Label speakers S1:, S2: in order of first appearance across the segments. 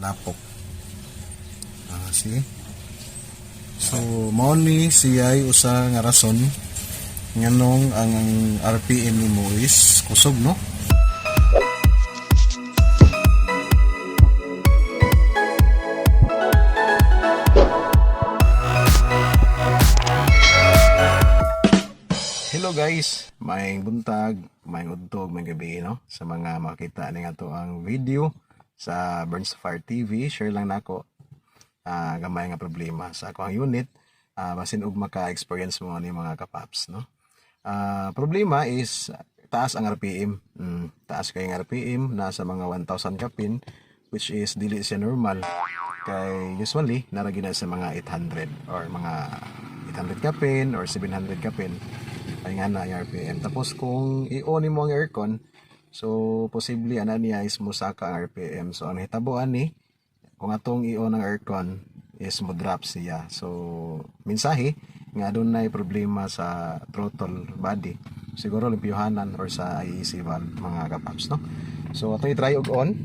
S1: lapok. See? So mao ni siya usa nga rason nganong ang RPM nimo is kusog, no? Hello guys, maayong buntag, maayong udtog, maayong gabi, no? Sa mga makita ni nga to ang video sa Burns Fire TV, share lang nako gamay nga problema sa ako ang unit, basin og maka-experience mo ni mga kapaps, no? Problema is taas ang RPM. Taas kay ang RPM nasa mga 1,000 kapin, which is dili siya normal. Kay usually naragi na sa mga 800 or mga 800 kapin or 700 kapin. Ay nga na yung RPM. Tapos kung i-on mo ang aircon, so posible ana niya is musaka ang RPM. So ang hitabuan ni kung atong i-on ang aircon is mo drop siya. So minsahi nga adunay problema sa throttle body. Siguro limpyuhanan or sa IEC valve mga kapaps, no? So ato i-try og on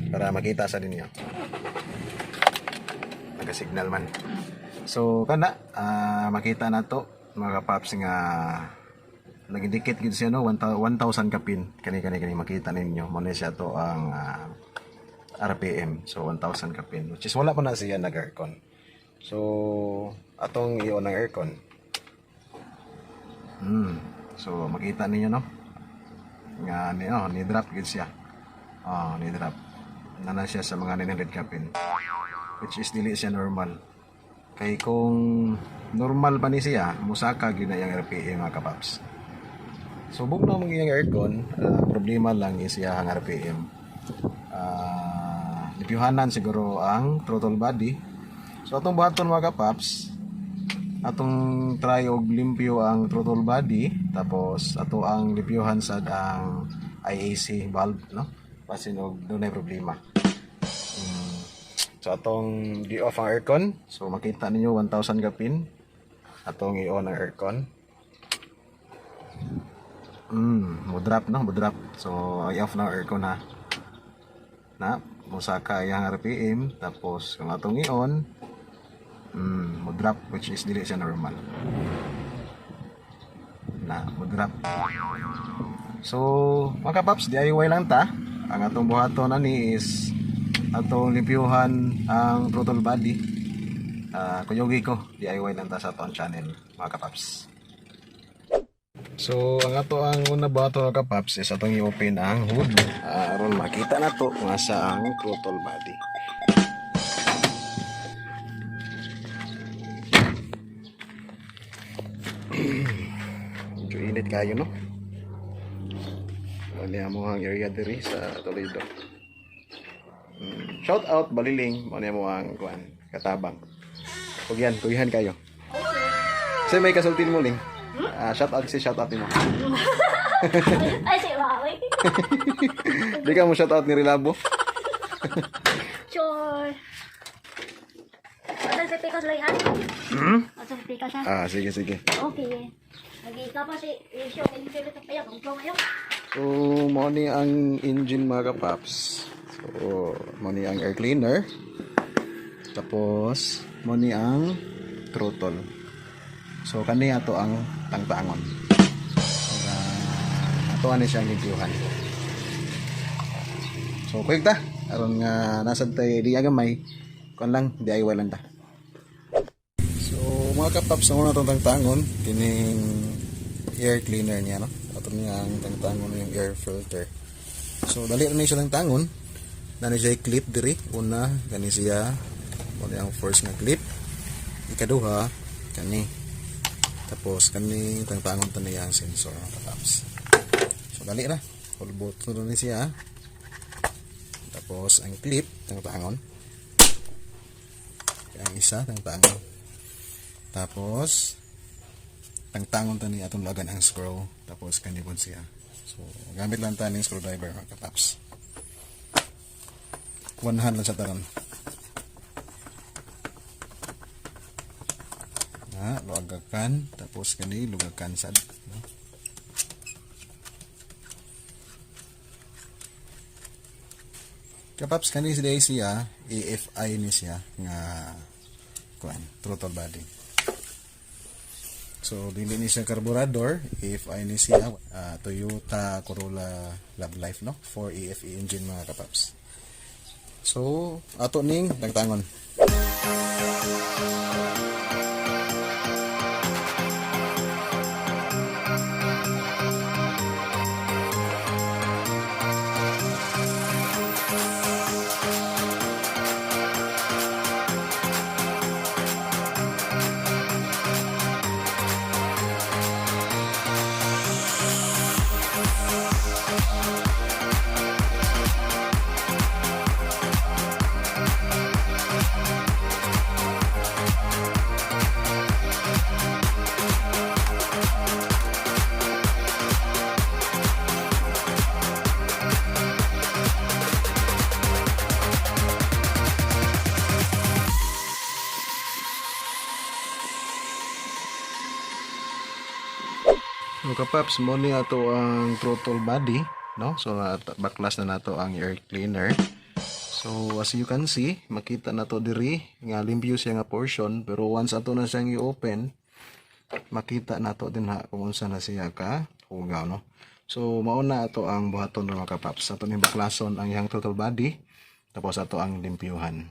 S1: para makita sa ninyo. Nagasignal man. So kana makita na to mga kapaps nga nagindikit gid siya, no, 1,000 kapin kani makita ninyo mo na siya to ang RPM. So 1,000 kapin, which is wala pa na siya nag aircon. So atong i-on ang aircon. So makita ninyo, no, nga ni drop gid siya. Ni drop na siya sa mga 900 kapin, which is dili siya normal. Kay kung normal pa ni siya, musaka gid na yang RPM mga kapaps. Subok na mga yung aircon, problema lang is siya ang RPM. Limpyuhanan siguro ang throttle body. So atong buhaton mga kapaps, atong try og limpyo ang throttle body, tapos ato ang limpyuhan sad ang IAC valve, no? Pasin og dunay problema. So atong di-off ang aircon. So makita ninyo 1,000 kapin. Atong i-on ang aircon. Mo drop. So i-off na ang aircon ha. Musaka yang RPM. Tapos kung atong i-on, mo drop, which is dili siya normal. Mo drop. So mga kapaps, DIY lang ta. Ang atong buhaton ani is atong limpyuhan ang throttle body. Kunyugi ko, DIY lang ta sa atong channel mga kapaps. So ang una ba ito mga kapaps is atong i-open ang hood. Aron makita na to nga sa ang throttle body. Medyo init kayo, no? Wala mo ang area diri sa Toledo. Shout out Baliling, mo mo ang kuan katabang. Ug yan, tuyihan kayo. Say may kasultin mo ling. Shout out mo.
S2: Ay, si Wawi.
S1: Di ka mo shout out ni Rilabo.
S2: Sure. Atal sa pikas lang yan? Atal sa pikas ha?
S1: Sige.
S2: Okay. Nag-iika pa si Isyo. Hindi sila ito payak. Ang ngayon.
S1: So, mo ni ang engine mga kapaps. So, mo ni ang air cleaner. Tapos, mo ni ang throttle. So, kani ato ang tangtangon. Ato ani siyang limpyuhan. So, quick ta. Aron nga nasad tayo di agamay. Kuan lang, DIY lang ta. So, mga kapaps, ang una itong tangtangon, kining air cleaner niya, no? Ato niya ang tangtangon yung air filter. So, dali na siya tangtangon. Nani siya clip diri. Una, kani siya. Muna ang first nga clip. Ikaduha, kani. Tapos, kani tangtangon ta niya ang sensor ng kapaps. So, dali na. Full boot na ni siya. Tapos, ang clip, tangtangon. Ang isa, tangtangon. Tapos, tangtangon ta ni atong lagan ang screw. Tapos, kanibon siya. So, gamit lang ta ng screwdriver mga kapaps. One hand lang sa taron. Luagakan. Tapos kani, lugakan sad. Kapaps kani siya EFI ni siya nga kuan throttle body. So dili ni siya carburetor, EFI ni siya Toyota Corolla Love Life no, 4 EFE engine mga kapaps. So ato ning tangtangon. So kapaps, mo ni ato ang throttle body, no? So baklas na nato ang air cleaner. So as you can see, makita nato diri nga limpyo siya nga portion, pero once ato na siyang i-open, makita nato din ha kung unsa na siya ka hugaw, no? So mao na ato ang buhaton mga kapaps. Ato ni baklason ang iyang throttle body, tapos ato ang limpyuhan.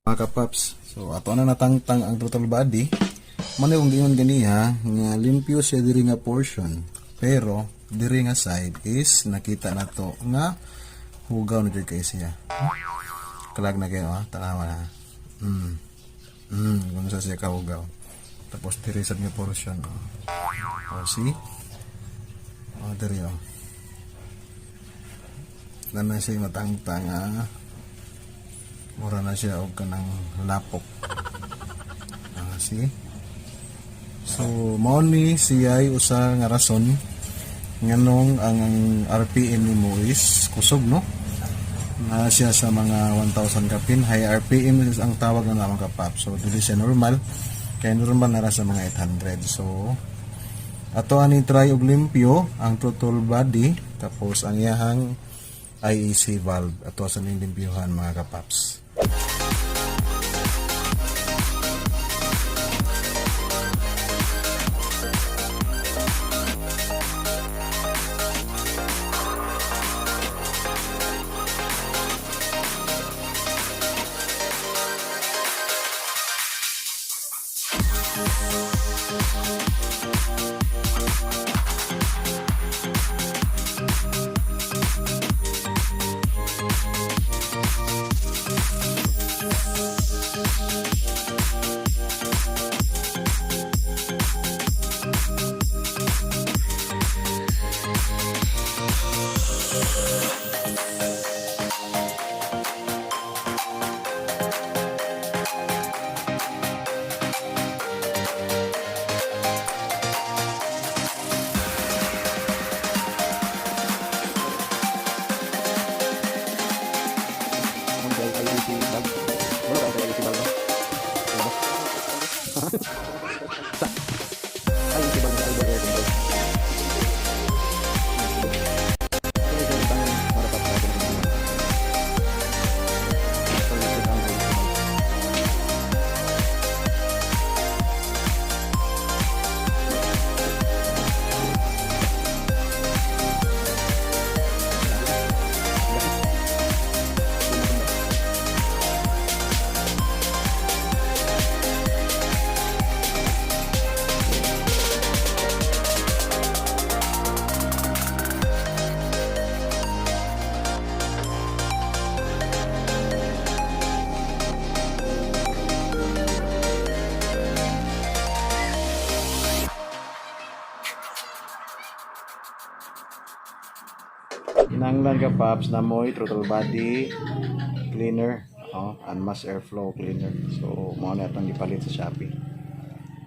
S1: Mga kapaps, so ato na natangtang ang throttle body. Mano yung gingon ganiha nga limpyo siya diri nga portion, pero diri nga side is nakita nato nga hugaw na kay siya. Kalag na kayo tanawa na. Kung sa siya kahugaw. Tapos diri sad nga portion. See? Diri na siya matangtang mura na siya og kanang lapok. See? So mao ni siya usa nga rason nganong ang RPM nimo is kusog, no? Na siya sa mga 1000 kapin. High RPM is ang tawag na mga kapap. So dili siya normal, kaya normal na ra sa mga 800. So ato ani try og limpyo ang throttle body, tapos ang iyahang IEC valve ato sa ning limpyuhan mga kapaps. Ay, yung ibang album air control. Ito yung ibang marapat na atin. Pag-isip ang pag-isip. Kinanglan ka paps na mo'y throttle body cleaner, and mass airflow cleaner. So mo na itong ipalit sa Shopee.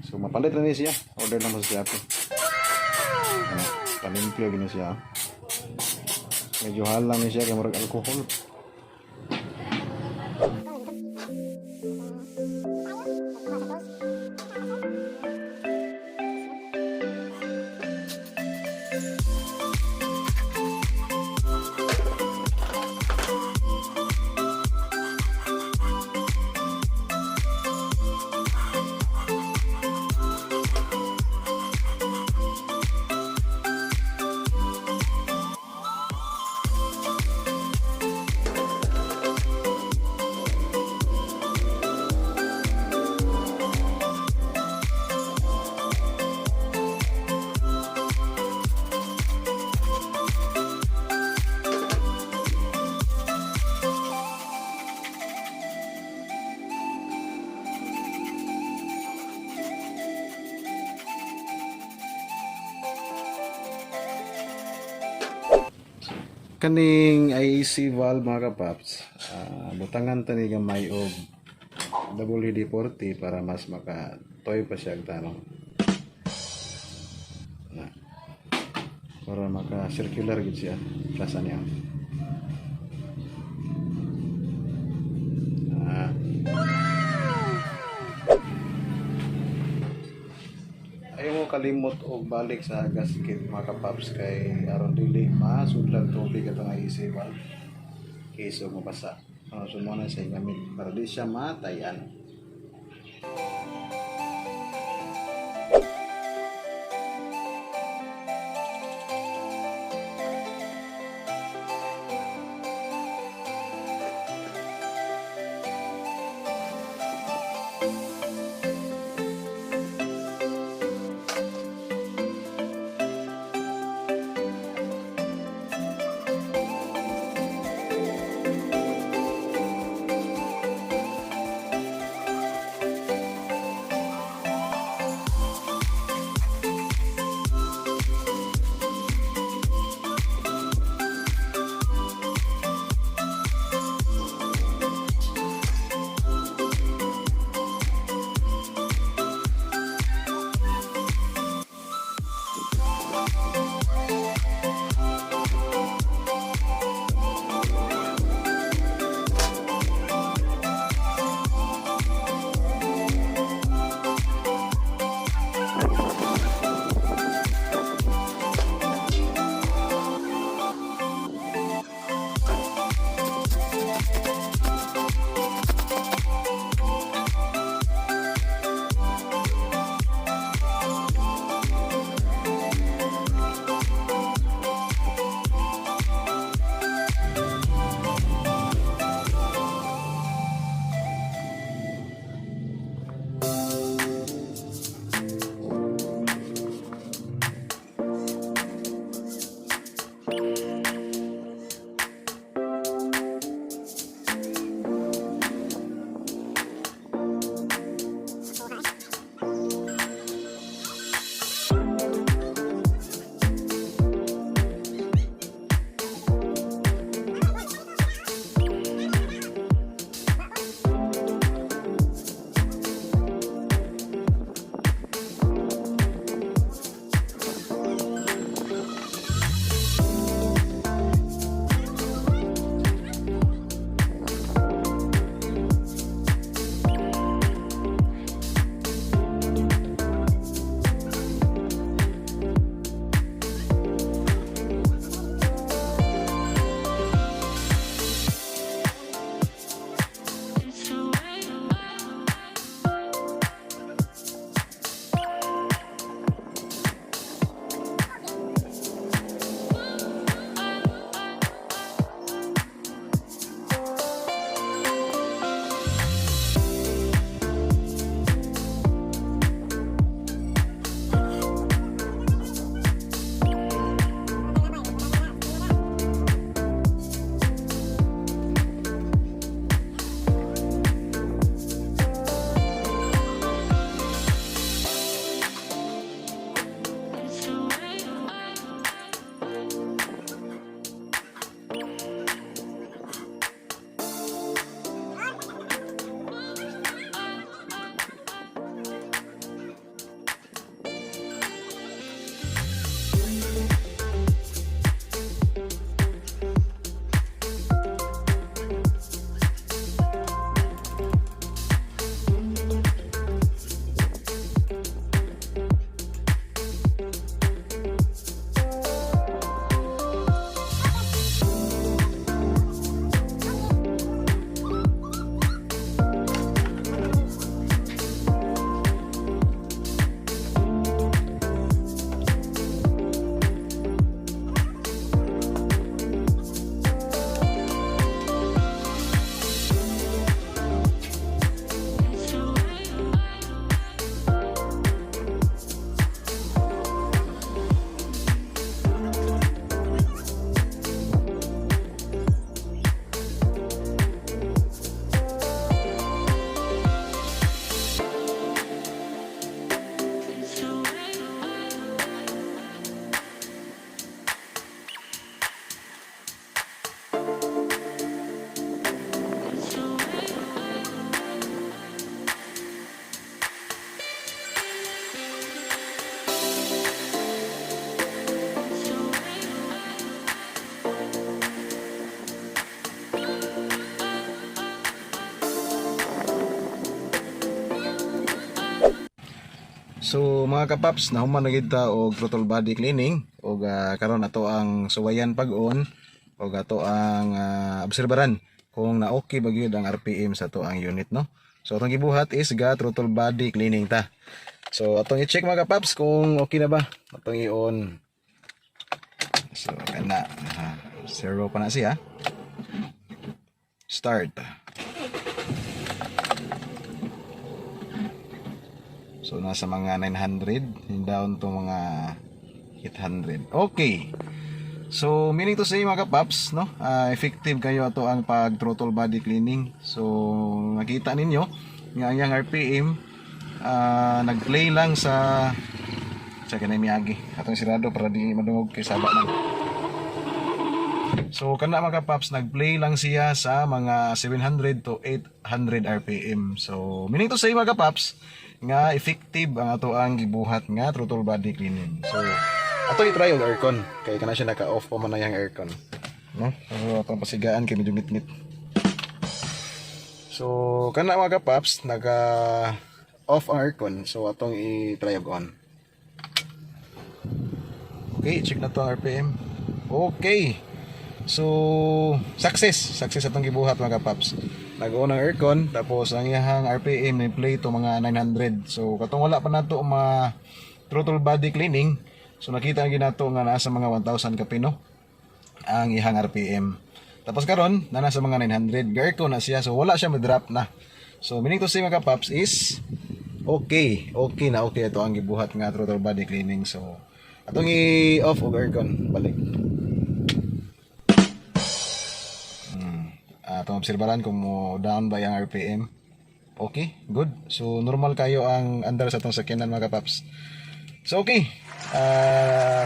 S1: So mapalit na niya siya. Order na mo sa Shopee. Palimpyo gini siya. Medyo halang niya siya kay murag alcohol. Kaning IEC valve mga kapaps, butangan tani gamay og WD-40 para mas makatoy pa siya tanong. Para maka-circular gid siya klasa niya. Ayaw mo kalimot og balik sa gasket mga kapaps kay aron dili masudlan tubig atong IEC valve. Keso mo basa. So mo na siya gamit para di siya matayan. So mga kapaps, nahuman na gid ta og throttle body cleaning og karon ato ang suwayan pag-on og ato ang obserbaran kung na okay ba gyud ang RPM sa ato ang unit, no. So atong gibuhat is throttle body cleaning ta. So atong i-check mga kapaps kung okay na ba. Atong i-on. So kana zero pa na siya. Start. So nasa mga 900, down to mga 800. Okay. So meaning to say mga kapaps, no, effective kayo ato ang pag throttle body cleaning. So nakita ninyo nga ang RPM nag-play lang sa na miyagi. Atong sirado para di madungog kay saba man. So kana mga kapaps, nag-play lang siya sa mga 700 to 800 RPM. So meaning to say mga kapaps, nga effective ang ato ang gibuhat nga throttle body cleaning. So ato i-try og aircon kay kana siya naka-off pa man na yang aircon, no? So atong pasigaan kay medyo ngit-ngit. So kana mga kapaps, naka-off ang aircon. So atong i-try og on. Okay, check na to ang RPM. Okay. So success atong gibuhat mga kapaps. Nag-on ang aircon, tapos ang iyang RPM ni play to mga 900. So katong wala pa nato mga throttle body cleaning, so nakita ginato nga nasa mga 1000 kapino ang iyang RPM. Tapos karon na nasa mga 900, aircon na siya, so wala siya ma-drop na. So meaning to say mga kapaps is okay na okay ito ang gibuhat nga throttle body cleaning. So atong i-off og aircon balik. Atong obserbaran kung mo down ba yung RPM. Okay, good. So normal kayo ang andar sa atong sakyanan mga kapaps. So okay,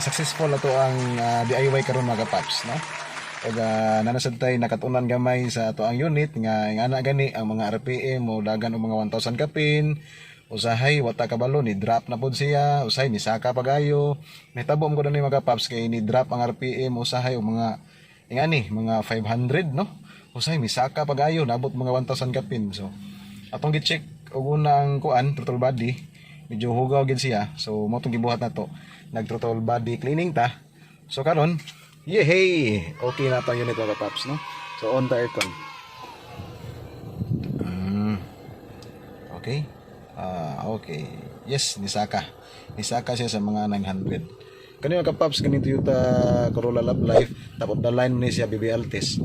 S1: successful na to ang DIY karon mga kapaps, no? Og nanasad tay nakatunan gamay sa ato ang unit nga ana gani ang mga RPM mo dagan og mga 1000 kapin. Usahay wata kabalo ni drop na pod siya, usahay ni saka pagayo. Nahitabo mo ko ni mga kapaps kay ni drop ang RPM usahay og mga ingani mga 500, no? Usahay misaka pagayo nabot mga 1000 kapin. So atong gi-check og unang kuan throttle body, medyo hugaw gid siya. So mo tong gibuhat na to, nag throttle body cleaning ta. So karon, yehey, okay na tong unit mga paps, no. So on the aircon. Okay. Okay. Yes, nisaka siya sa mga 900. Kani mga kapaps, kani Toyota Corolla Love Life, tapos the line ni siya BBL test.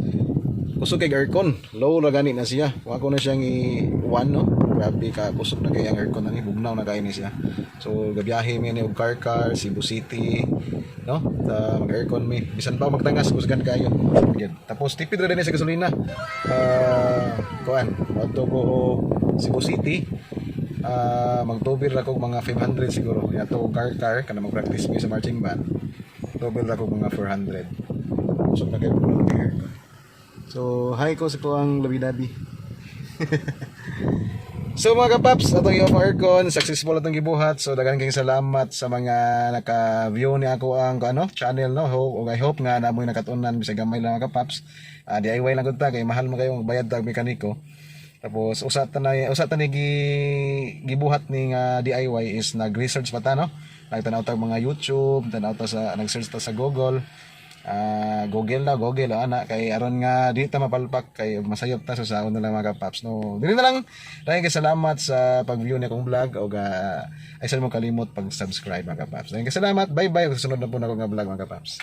S1: Kusog kay aircon, low ra gani na siya. Kung ako na siyang i-1, no? Grabe ka, kusog na kay ang aircon na ni, bugnaw na kay ni siya. So gabiyahe mi ni og car Cebu City, no? Ta mag-aircon mi. Bisan pa magtangas kusgan kayo. Tapos tipid ra din sa gasolina. Kuan, adto ko Cebu City. Magtubir ra kog mga 500 siguro. Yato car kana mag-practice mi sa marching band. Tubir ra kog mga 400. Kusog na kay aircon. So, hi ko sa ko ang labi-dabi. So mga kapaps, atong i-off aircon, successful atong gibuhat. So daghan kayong salamat sa mga naka-view ni ako ang channel, no. I hope nga namoy nakatunan bisag gamay lang mga kapaps. DIY lang gud ta kay mahal man kayong bayad tag mekaniko. Tapos usa ta ni gibuhat ni nga DIY is nag-research pa ta, no. Nagtanaw tag mga YouTube, nag-search ta sa Google. Google ana kay aron nga di ta mapalpak kay masayop ta sa saon na lang mga kapaps, no. Dili na lang daghang salamat sa pag-view ni akong vlog og ay sa mo kalimot pag-subscribe mga kapaps. Daghang salamat, bye bye ug susunod na po na ako nga vlog mga kapaps.